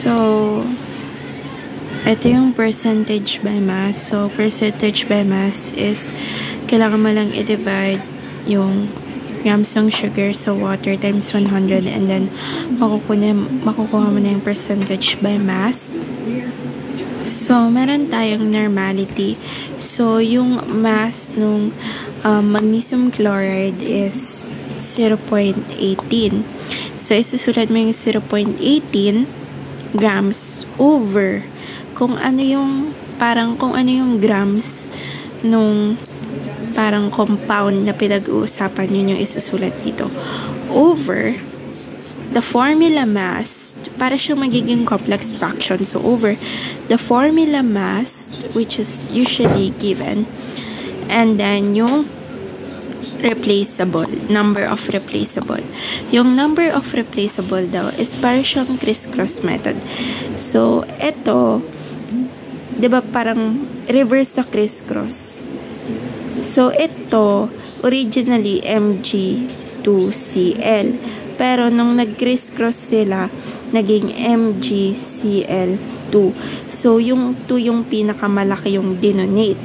So, ito yung percentage by mass. So, percentage by mass is kailangan mo lang i-divide yung grams ng sugar sa water times 100 and then makukuha mo na yung percentage by mass. So, meron tayong normality. So, yung mass nung magnesium chloride is 0.18. So, isusulat mo yung 0.18 grams over kung ano yung grams nung parang compound na pinag-uusapan, yun yung isusulat dito. Over the formula mass, para siyang magiging complex fraction. So, over the formula mass, which is usually given, and then yung replaceable, number of replaceable. Yung number of replaceable daw is para siyang crisscross method. So, ito, diba parang reverse sa crisscross. So, ito, originally Mg2Cl. Pero, nung nag-crisscross sila, naging MgCl2. So, yung 2 yung pinakamalaki yung denominate.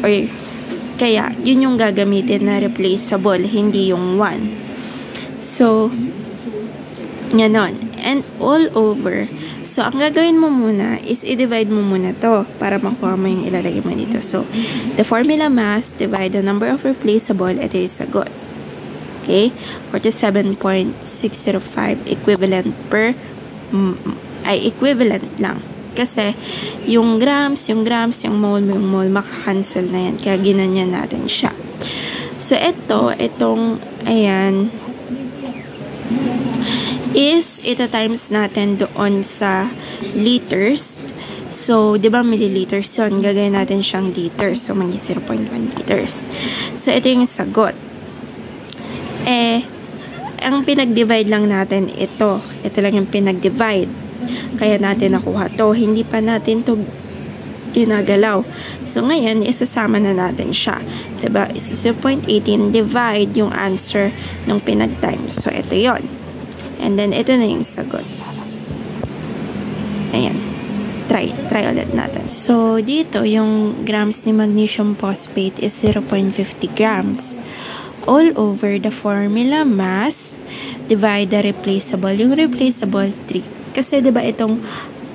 Or, kaya, yun yung gagamitin na replaceable, hindi yung 1. So, ganon. And all over. So, ang gagawin mo muna is i-divide mo muna to para makuha mo yung ilalagay mo dito. So, the formula mass divide the number of replaceable, ito yung sagot. Okay? 47.605 equivalent per, ay equivalent lang. Kasi, yung grams, yung mole, makakancel na yan. Kaya ginanyan natin siya. So, itong, ayan, is ita times natin doon sa liters. So, di ba milliliters yun? Gagawin natin siyang liters. So, maging 0.1 liters. So, ito yung sagot. Ang pinag-divide lang natin ito. Ito lang yung pinag-divide. Kaya natin nakuha to. Hindi pa natin to ginagalaw. So, ngayon, isasama na natin siya. Diba? Is 0.18 divide yung answer ng pinag-times. So, ito yon. And then, ito na yung sagot. Ayan. Try ulit natin. So, dito, yung grams ni magnesium phosphate is 0.50 grams. All over the formula mass, divide the replaceable. Yung replaceable, 3. Kasi, diba, itong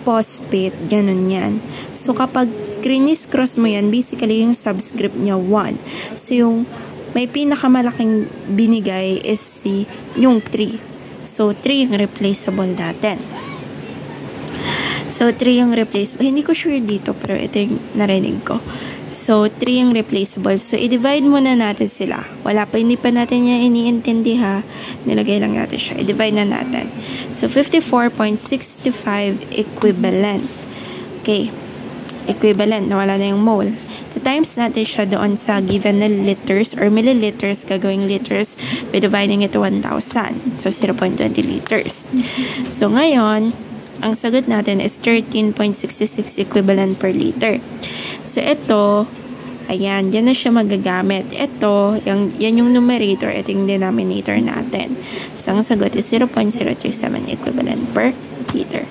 phosphate, ganun yan. So, kapag criss-cross mo yan, basically, yung subscript niya 1. So, yung may pinakamalaking binigay is yung 3. So, 3 yung replaceable natin. So, 3 yung replaceable. Hindi ko sure dito, pero ito yung narinig ko. So, 3 yung replaceable. So, i-divide muna natin sila. Hindi pa natin yan iniintindi ha. Nilagay lang natin siya. I-divide na natin. So, 54.65 equivalent. Okay. Equivalent. Nawala na yung mole. Times natin siya doon sa given na liters or milliliters, gagawing liters by dividing it to 1,000. So, 0.20 liters. So, ngayon, ang sagot natin is 13.66 equivalent per liter. So, ito, ayan, dyan na siya magagamit. Ito, yan yung numerator, ito yung denominator natin. So, ang sagot is 0.037 equivalent per liter.